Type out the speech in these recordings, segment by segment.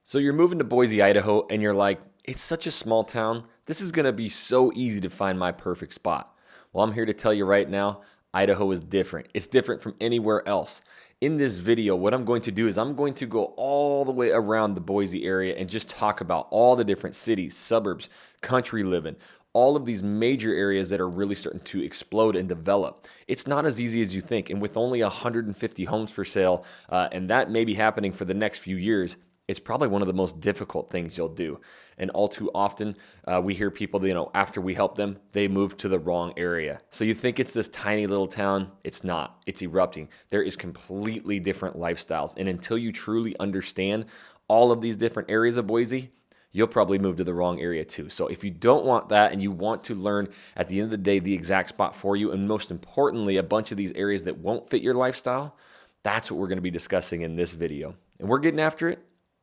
So you're moving to Boise, Idaho, and you're like, it's such a small town. This is going to be so easy to find my perfect spot. Well, I'm here to tell you right now, Idaho is different. It's different from anywhere else. In this video, what I'm going to do is I'm going to go all the way around the Boise area and just talk about all the different cities, suburbs, country living, all of these major areas that are really starting to explode and develop. It's not as easy as you think. And with only 150 homes for sale, and that may be happening for the next few years, it's probably one of the most difficult things you'll do. And all too often, we hear people, after we help them, they move to the wrong area. So you think it's this tiny little town. It's not. It's erupting. There is completely different lifestyles. And until you truly understand all of these different areas of Boise, you'll probably move to the wrong area too. So if you don't want that and you want to learn at the end of the day the exact spot for you, and most importantly, a bunch of these areas that won't fit your lifestyle, that's what we're going to be discussing in this video. And we're getting after it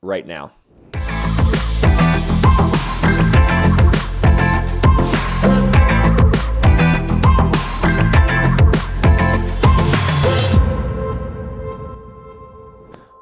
right now.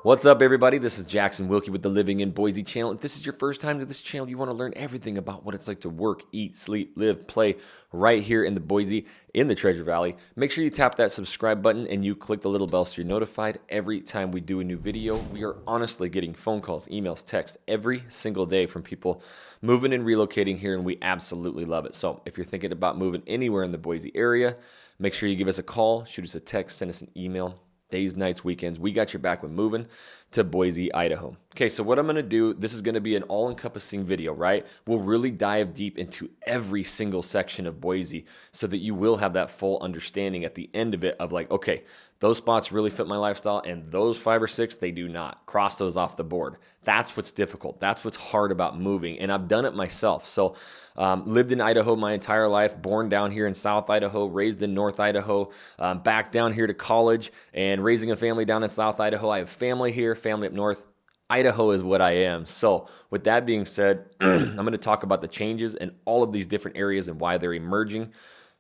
What's up, everybody? This is Jackson Wilkie with the Living in Boise channel. If this is your first time to this channel, you want to learn everything about what it's like to work, eat, sleep, live, play right here in the Boise, in the Treasure Valley. Make sure you tap that subscribe button and you click the little bell so you're notified every time we do a new video. We are honestly getting phone calls, emails, texts every single day from people moving and relocating here, and we absolutely love it. So if you're thinking about moving anywhere in the Boise area, make sure you give us a call, shoot us a text, send us an email. Days, nights, weekends, we got your back when moving to Boise, Idaho. Okay, so what I'm going to do, this is going to be an all-encompassing video, right? We'll really dive deep into every single section of Boise so that you will have that full understanding at the end of it of like, okay, those spots really fit my lifestyle and those 5 or 6, they do not. Cross those off the board. That's what's difficult. That's what's hard about moving, and I've done it myself. So lived in Idaho my entire life, born down here in South Idaho, raised in North Idaho, back down here to college and raising a family down in South Idaho. I have family here, family up north. Idaho is what I am. So with that being said, I'm going to talk about the changes in all of these different areas and why they're emerging.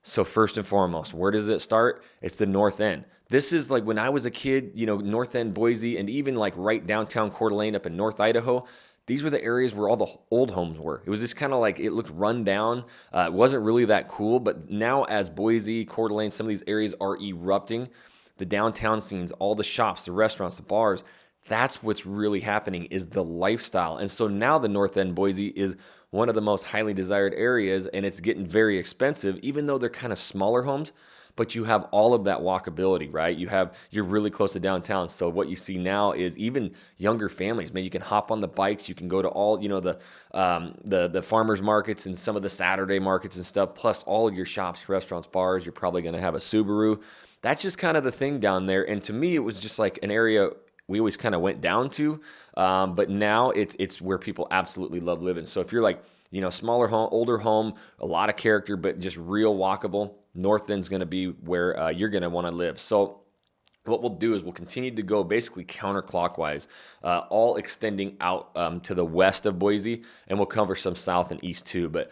So first and foremost, where does it start? It's the North End. This is like when I was a kid, North End, Boise, and even like right downtown Coeur d'Alene up in North Idaho. These were the areas where all the old homes were. It was just kind of like, it looked run down. It wasn't really that cool. But now as Boise, Coeur d'Alene, some of these areas are erupting, the downtown scenes, all the shops, the restaurants, the bars, that's what's really happening is the lifestyle. And so now the North End Boise is one of the most highly desired areas, and it's getting very expensive, even though they're kind of smaller homes. But you have all of that walkability, right? You're really close to downtown. So what you see now is even younger families, man, you can hop on the bikes, you can go to all, the farmers markets and some of the Saturday markets and stuff, plus all of your shops, restaurants, bars. You're probably going to have a Subaru. That's just kind of the thing down there. And to me, it was just like an area we always kind of went down to, but now it's where people absolutely love living. So if you're like, smaller home, older home, a lot of character, but just real walkable, North End's going to be where you're going to want to live. So what we'll do is we'll continue to go basically counterclockwise, all extending out to the west of Boise, and we'll cover some south and east too, but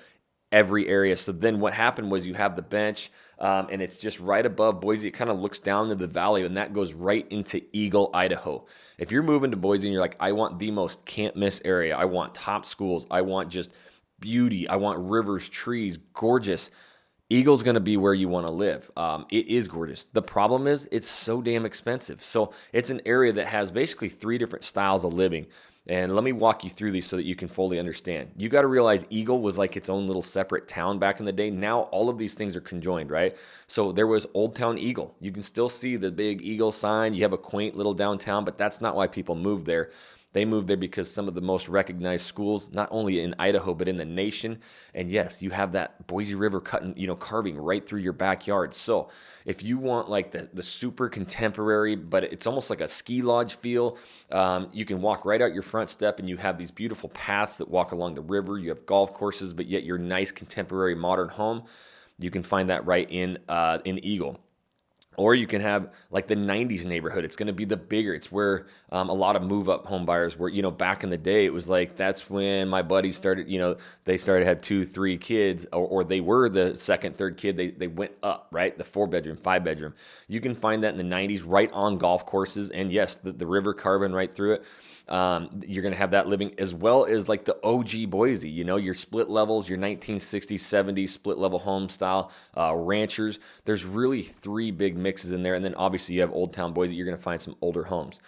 every area. So then what happened was you have the bench, and it's just right above Boise. It kind of looks down to the valley, and that goes right into Eagle, Idaho. If you're moving to Boise and you're like, I want the most can't miss area, I want top schools, I want just beauty, I want rivers, trees, gorgeous, Eagle's going to be where you want to live. It is gorgeous. The problem is it's so damn expensive. So it's an area that has basically 3 different styles of living. And let me walk you through these so that you can fully understand. You got to realize Eagle was like its own little separate town back in the day. Now all of these things are conjoined, right? So there was Old Town Eagle. You can still see the big Eagle sign. You have a quaint little downtown, but that's not why people moved there. They moved there because some of the most recognized schools, not only in Idaho, but in the nation. And yes, you have that Boise River carving right through your backyard. So if you want like the super contemporary, but it's almost like a ski lodge feel, you can walk right out your front step and you have these beautiful paths that walk along the river. You have golf courses, but yet your nice contemporary modern home. You can find that right in Eagle. Or you can have like the 90s neighborhood. It's going to be the bigger. It's where a lot of move-up home buyers were. Back in the day, it was like that's when my buddies started, they started to have 2, 3 kids, or they were the second, third kid. They went up, right? The 4-bedroom, 5-bedroom. You can find that in the 90s right on golf courses. And yes, the river carving right through it. You're going to have that living, as well as like the OG Boise, you know, your split levels, your 1960s, 70s split level home style, ranchers. There's really three big mixes in there. And then obviously you have Old Town Boise. You're going to find some older homes.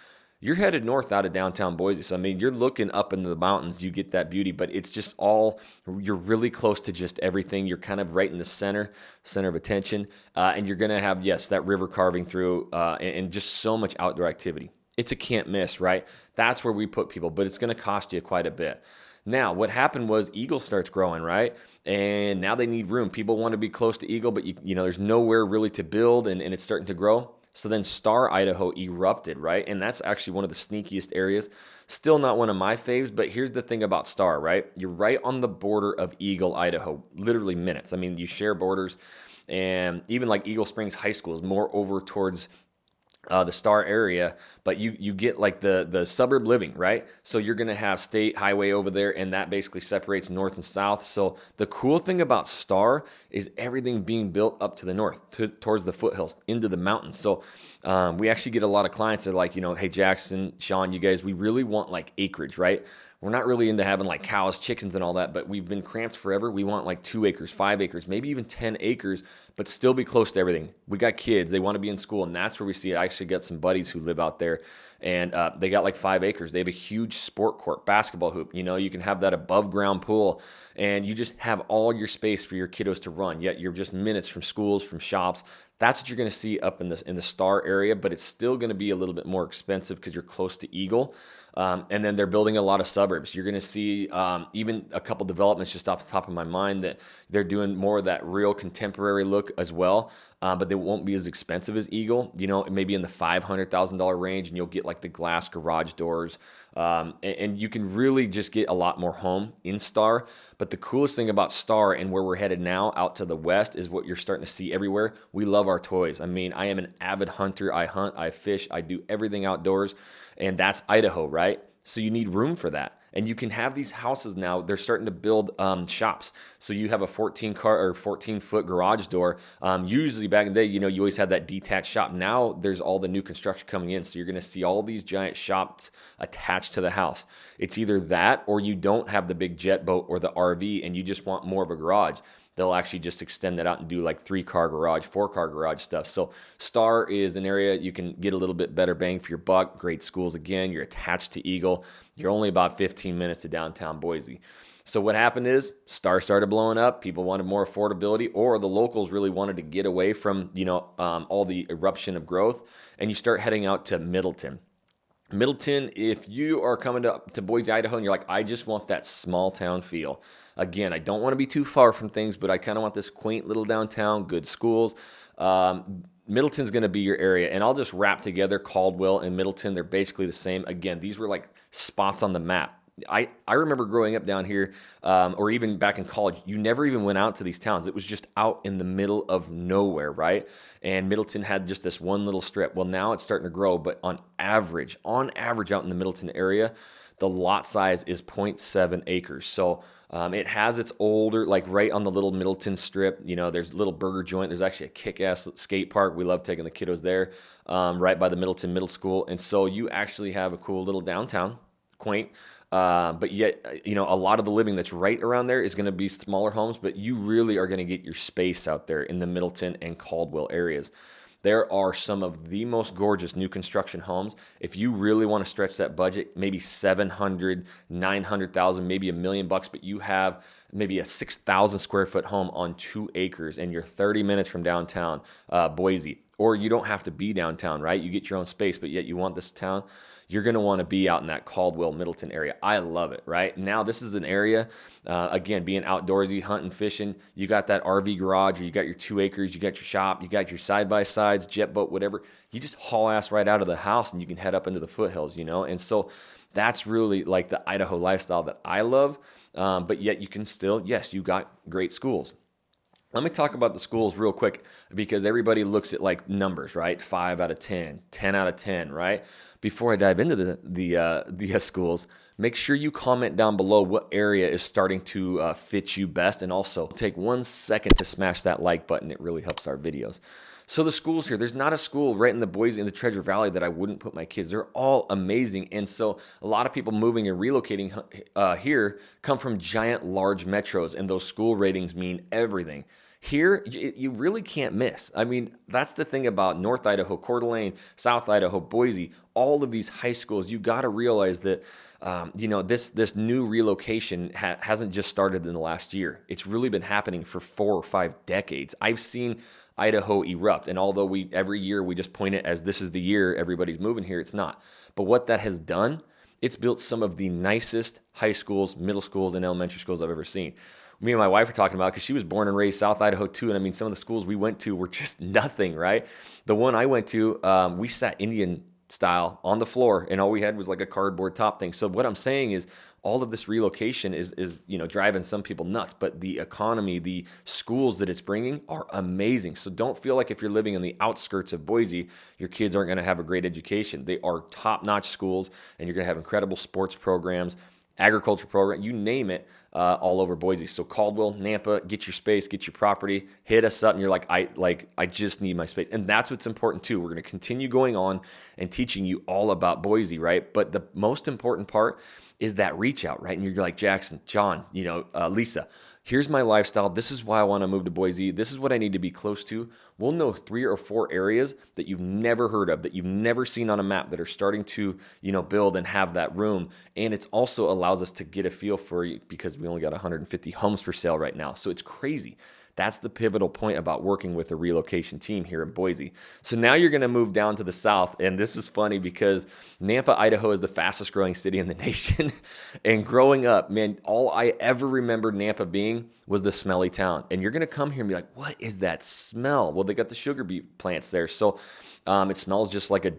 You're headed north out of downtown Boise. So, I mean, you're looking up into the mountains, you get that beauty, but it's just all, you're really close to just everything. You're kind of right in the center of attention. And you're going to have, yes, that river carving through and just so much outdoor activity. It's a can't miss, right? That's where we put people, but it's going to cost you quite a bit. Now, what happened was Eagle starts growing, right? And now they need room. People want to be close to Eagle, but you know, there's nowhere really to build, and it's starting to grow. So then Star, Idaho erupted, right? And that's actually one of the sneakiest areas. Still not one of my faves, but here's the thing about Star, right? You're right on the border of Eagle, Idaho, literally minutes. I mean, you share borders, and even like Eagle Springs High School is more over towards the Star area, but you get like the suburb living, right? So you're going to have state highway over there, and that basically separates north and south. So the cool thing about Star is everything being built up to the north, towards the foothills, into the mountains. So we actually get a lot of clients that are like, you know, hey, Jackson, Sean, you guys, we really want like acreage, right? We're not really into having like cows, chickens, and all that, but we've been cramped forever. We want like 2 acres, 5 acres, maybe even 10 acres, but still be close to everything. We got kids, they want to be in school, and that's where we see it. I actually got some buddies who live out there, and they got like 5 acres. They have a huge sport court, basketball hoop. You know, you can have that above ground pool, and you just have all your space for your kiddos to run, yet you're just minutes from schools, from shops. That's what you're going to see up in the Star area, but it's still going to be a little bit more expensive because you're close to Eagle. And then they're building a lot of suburbs. You're going to see even a couple developments just off the top of my mind that they're doing more of that real contemporary look as well, but they won't be as expensive as Eagle. You know, maybe in the $500,000 range, and you'll get like the glass garage doors, and you can really just get a lot more home in Star. But the coolest thing about Star and where we're headed now out to the west is what you're starting to see everywhere. We love our toys. I mean, I am an avid hunter. I hunt, I fish, I do everything outdoors, and that's Idaho, right? So you need room for that. And you can have these houses now. They're starting to build shops. So you have a 14-foot garage door. Usually back in the day, you know, you always had that detached shop. Now there's all the new construction coming in. So you're going to see all these giant shops attached to the house. It's either that, or you don't have the big jet boat or the RV, and you just want more of a garage. They'll actually just extend that out and do like 3-car garage, 4-car garage stuff. So Star is an area you can get a little bit better bang for your buck. Great schools again. You're attached to Eagle. You're only about 15 minutes to downtown Boise. So what happened is Star started blowing up. People wanted more affordability, or the locals really wanted to get away from, you know, all the eruption of growth, and you start heading out to Middleton. Middleton, if you are coming to Boise, Idaho, and you're like, I just want that small town feel. Again, I don't want to be too far from things, but I kind of want this quaint little downtown, good schools. Middleton's going to be your area, and I'll just wrap together Caldwell and Middleton. They're basically the same. Again, these were like spots on the map. I remember growing up down here, or even back in college, you never even went out to these towns. It was just out in the middle of nowhere, right? And Middleton had just this one little strip. Well, now it's starting to grow, but on average out in the Middleton area, the lot size is 0.7 acres. So it has its older, like right on the little Middleton strip, you know, there's a little burger joint. There's actually a kick-ass skate park. We love taking the kiddos there, right by the Middleton Middle School. And so you actually have a cool little downtown, quaint. But yet, you know, a lot of the living that's right around there is going to be smaller homes, but you really are going to get your space out there in the Middleton and Caldwell areas. There are some of the most gorgeous new construction homes. If you really want to stretch that budget, maybe 700, 900,000, maybe $1 million, but you have maybe a 6,000 square foot home on 2 acres and you're 30 minutes from downtown Boise. Or you don't have to be downtown, right? You get your own space, but yet you want this town. You're going to want to be out in that Caldwell, Middleton area. I love it, right? Now, this is an area, again, being outdoorsy, hunting, fishing. You got that RV garage, or you got your 2 acres, you got your shop, you got your side-by-sides, jet boat, whatever. You just haul ass right out of the house and you can head up into the foothills, you know? And so that's really like the Idaho lifestyle that I love, but yet you can still, yes, you got great schools. Let me talk about the schools real quick because everybody looks at like numbers, right? 5 out of 10, 10 out of 10, right? Before I dive into the schools, make sure you comment down below what area is starting to fit you best. And also take 1 second to smash that like button. It really helps our videos. So the schools here, there's not a school right in the Boise in the Treasure Valley that I wouldn't put my kids. They're all amazing. And so a lot of people moving and relocating here come from giant, large metros, and those school ratings mean everything. Here, you really can't miss. I mean, that's the thing about North Idaho, Coeur d'Alene, South Idaho, Boise, all of these high schools. You got to realize that, this new relocation hasn't just started in the last year. It's really been happening for 4 or 5 decades. I've seen Idaho erupt, and although every year we just point it as this is the year everybody's moving here, it's not. But what that has done, it's built some of the nicest high schools, middle schools, and elementary schools I've ever seen. Me and my wife were talking about because she was born and raised South Idaho too, and I mean some of the schools we went to were just nothing, right? The one I went to, we sat Indian style on the floor, and all we had was like a cardboard top thing. So what I'm saying is, all of this relocation is driving some people nuts, but the economy, the schools that it's bringing are amazing. So don't feel like if you're living in the outskirts of Boise, your kids aren't going to have a great education. They are top-notch schools, and you're going to have incredible sports programs, agriculture program, you name it, all over Boise. So Caldwell, Nampa, get your space, get your property, hit us up, and you're like, I just need my space. And that's what's important too. We're going to continue going on and teaching you all about Boise, right? But the most important part is that reach out, right? And you're like, Jackson, John, Lisa, here's my lifestyle. This is why I want to move to Boise. This is what I need to be close to. We'll know 3 or 4 areas that you've never heard of, that you've never seen on a map, that are starting to, build and have that room. And it also allows us to get a feel for you, because we only got 150 homes for sale right now. So it's crazy. That's the pivotal point about working with a relocation team here in Boise. So now you're going to move down to the south, and this is funny because Nampa, Idaho is the fastest growing city in the nation. And growing up, man, all I ever remembered Nampa being was the smelly town. And you're going to come here and be like, what is that smell? Well, they got the sugar beet plants there. So it smells just like a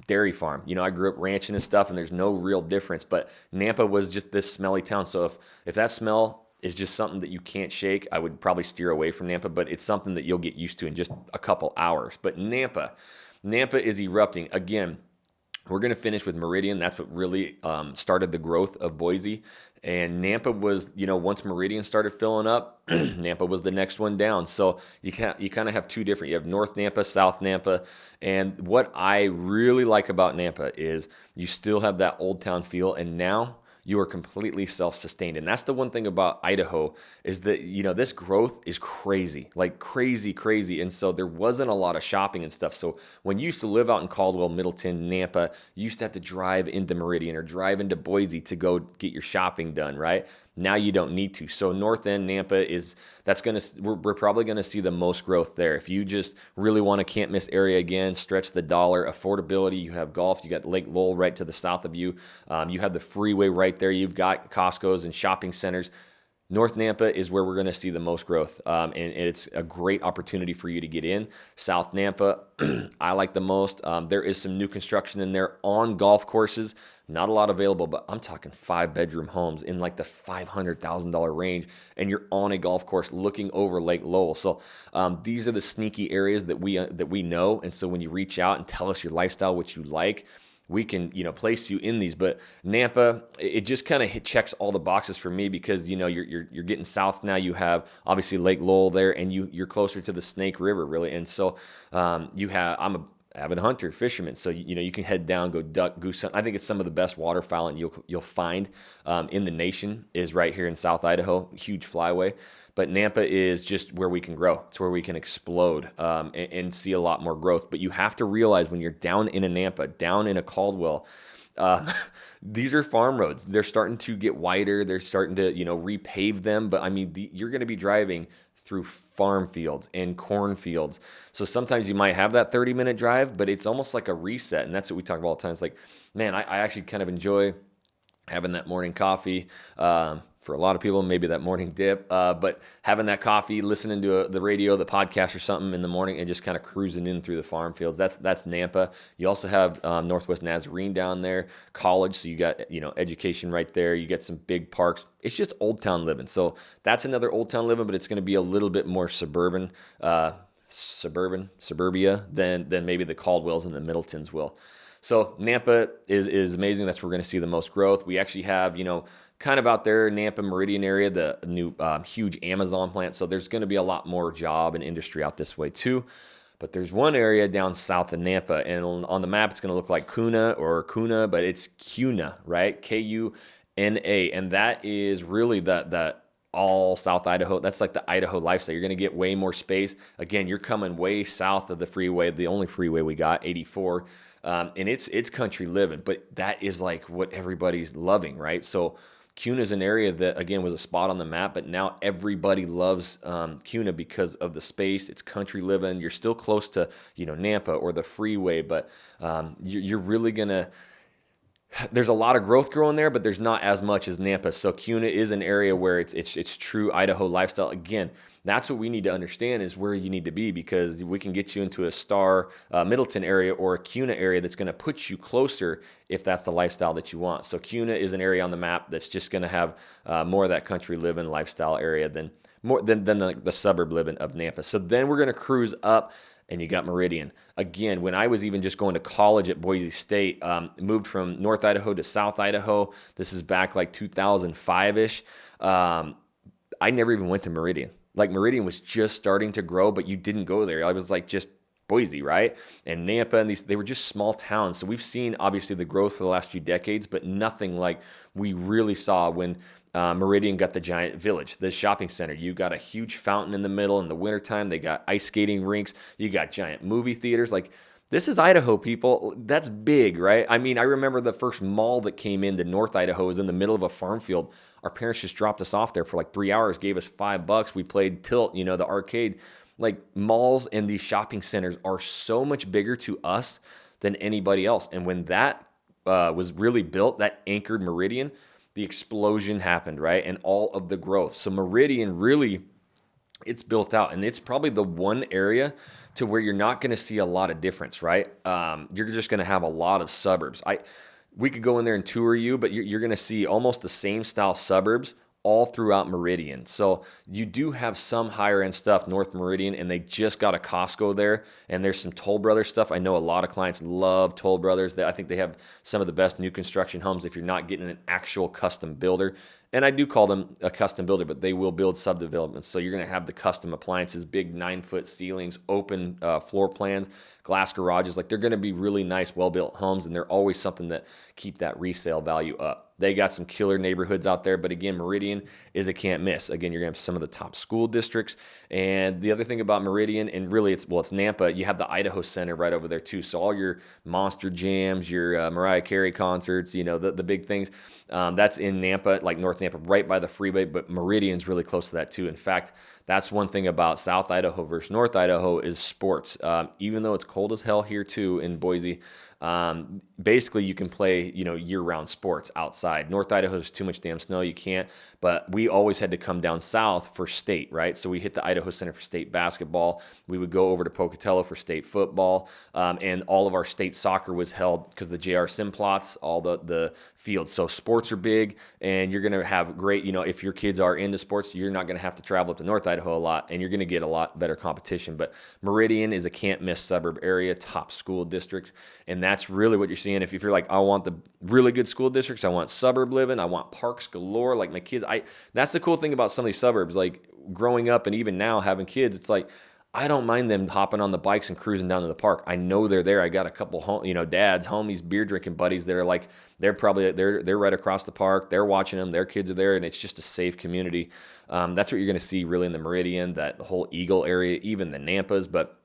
dairy farm. I grew up ranching and stuff, and there's no real difference. But Nampa was just this smelly town. So if that smell is just something that you can't shake, I would probably steer away from Nampa, but it's something that you'll get used to in just a couple hours. But Nampa is erupting. Again, we're going to finish with Meridian. That's what really started the growth of Boise. And Nampa was, once Meridian started filling up, Nampa was the next one down. So you kind of have two different. You have North Nampa, South Nampa. And what I really like about Nampa is you still have that old town feel, and now you are completely self-sustained. And that's the one thing about Idaho, is that, this growth is crazy, like crazy. And so there wasn't a lot of shopping and stuff. So when you used to live out in Caldwell, Middleton, Nampa, you used to have to drive into Meridian or drive into Boise to go get your shopping done, right? Now you don't need to. So North End Nampa we're probably going to see the most growth there. If you just really want a can't miss area again, stretch the dollar, affordability, you have golf, you got Lake Lowell right to the south of you. You have the freeway right there. You've got Costco's and shopping centers. North Nampa is where we're going to see the most growth, and it's a great opportunity for you to get in. South Nampa, I like the most. There is some new construction in there on golf courses. Not a lot available, but I'm talking 5-bedroom homes in like the $500,000 range, and you're on a golf course looking over Lake Lowell. So these are the sneaky areas that we know, and so when you reach out and tell us your lifestyle, what you like, we can, place you in these. But Nampa, it just kind of checks all the boxes for me, because, you're getting south now. You have obviously Lake Lowell there, and you're closer to the Snake River, really. And so I'm a avid hunter, fisherman. So, you can head down, go duck, goose hunt. I think it's some of the best waterfowl you'll find in the nation is right here in South Idaho, huge flyway. But Nampa is just where we can grow. It's where we can explode and see a lot more growth. But you have to realize when you're down in a Nampa, down in a Caldwell, these are farm roads. They're starting to get wider. They're starting to, repave them. But I mean, you're going to be driving through farm fields and corn fields. So sometimes you might have that 30-minute drive, but it's almost like a reset. And that's what we talk about all the time. It's like, man, I actually kind of enjoy having that morning coffee. For a lot of people, maybe that morning dip, but having that coffee, listening to the radio, the podcast or something in the morning, and just kind of cruising in through the farm fields. That's Nampa. You also have Northwest Nazarene down there, college, so you got education right there. You get some big parks. It's just old town living. So that's another old town living, but it's going to be a little bit more suburbia than maybe the Caldwells and the Middletons will. So Nampa is amazing. That's where we're going to see the most growth. We actually have, kind of out there, Nampa Meridian area, the new huge Amazon plant. So there's going to be a lot more job and industry out this way too. But there's one area down south of Nampa, and on the map it's going to look like Kuna, but it's Kuna, right? Kuna, and that is really the all South Idaho. That's like the Idaho lifestyle. You're going to get way more space. Again, you're coming way south of the freeway, the only freeway we got, 84, and it's country living. But that is like what everybody's loving, right? So Kuna is an area that, again, was a spot on the map, but now everybody loves Kuna because of the space. It's country living. You're still close to, Nampa or the freeway, but you're really going to, there's a lot of growth growing there, but there's not as much as Nampa. So Kuna is an area where it's true Idaho lifestyle. Again, that's what we need to understand is where you need to be, because we can get you into a Star Middleton area or a Kuna area that's going to put you closer if that's the lifestyle that you want. So Kuna is an area on the map that's just going to have more of that country living lifestyle area than the suburb living of Nampa. So then we're going to cruise up, and you got Meridian. Again, when I was even just going to college at Boise State, moved from North Idaho to South Idaho. This is back like 2005-ish. I never even went to Meridian. Like Meridian was just starting to grow, but you didn't go there. I was like just Boise, right? And Nampa, and they were just small towns. So we've seen obviously the growth for the last few decades, but nothing like we really saw when Meridian got the giant village, the shopping center. You got a huge fountain in the middle in the wintertime. They got ice skating rinks. You got giant movie theaters. Like, this is Idaho, people. That's big, right? I mean, I remember the first mall that came into North Idaho was in the middle of a farm field. Our parents just dropped us off there for like 3 hours, gave us $5. We played Tilt, the arcade. Like, malls and these shopping centers are so much bigger to us than anybody else. And when that was really built, that anchored Meridian, the explosion happened, right? And all of the growth. So Meridian really, it's built out, and it's probably the one area to where you're not going to see a lot of difference, right? You're just going to have a lot of suburbs. We could go in there and tour you, but you're going to see almost the same style suburbs all throughout Meridian. So you do have some higher end stuff North Meridian, and they just got a Costco there, and there's some Toll Brothers stuff. I know a lot of clients love Toll Brothers. I think they have some of the best new construction homes if you're not getting an actual custom builder. And I do call them a custom builder, but they will build subdevelopments. So you're going to have the custom appliances, big 9-foot ceilings, open floor plans, glass garages. Like, they're going to be really nice, well-built homes, and they're always something that keep that resale value up. They got some killer neighborhoods out there, but again, Meridian is a can't miss. Again, you're going to have some of the top school districts. And the other thing about Meridian, and really it's Nampa, you have the Idaho Center right over there too. So all your Monster Jams, your Mariah Carey concerts, the big things, that's in Nampa, like North Nampa, right by the freeway, but Meridian's really close to that too. In fact, that's one thing about South Idaho versus North Idaho is sports. Even though it's cold as hell here too in Boise, basically you can play, year-round sports outside. North Idaho has too much damn snow, you can't, but we always had to come down south for state, right? So we hit the Idaho Center for state basketball. We would go over to Pocatello for state football, and all of our state soccer was held because the J.R. Simplots, all the fields. So sports are big, and you're going to have great, if your kids are into sports, you're not going to have to travel up to North Idaho a lot, and you're going to get a lot better competition. But Meridian is a can't-miss suburb area, top school districts, and that's really what you're seeing. If you're like, I want the really good school districts, I want suburb living, I want parks galore, like my kids, that's the cool thing about some of these suburbs, like growing up and even now having kids, it's like, I don't mind them hopping on the bikes and cruising down to the park. I know they're there. I got a couple dads, homies, beer drinking buddies that are like, they're right across the park. They're watching them. Their kids are there, and it's just a safe community. That's what you're going to see really in the Meridian, that the whole Eagle area, even the Nampas. But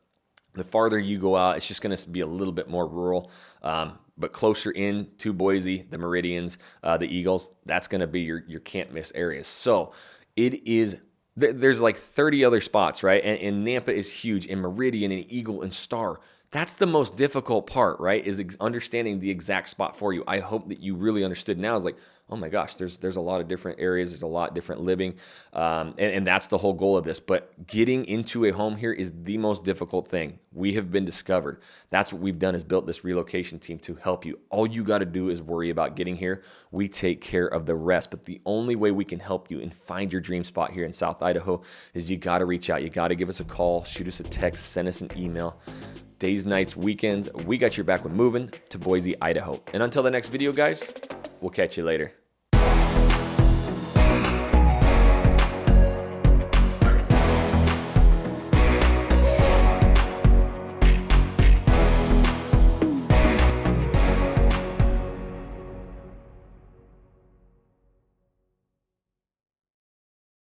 the farther you go out, it's just going to be a little bit more rural. But closer in to Boise, the Meridians, the Eagles, that's going to be your can't miss areas. So it is. There's like 30 other spots, right? And Nampa is huge, and Meridian and Eagle and Star. That's the most difficult part, right? Is understanding the exact spot for you. I hope that you really understood now. Is like, oh my gosh, there's a lot of different areas. There's a lot different living. And that's the whole goal of this. But getting into a home here is the most difficult thing. We have been discovered. That's what we've done, is built this relocation team to help you. All you got to do is worry about getting here. We take care of the rest. But the only way we can help you and find your dream spot here in South Idaho is you got to reach out. You got to give us a call, shoot us a text, send us an email. days, nights, weekends. We got your back when moving to Boise, Idaho. And until the next video, guys, we'll catch you later.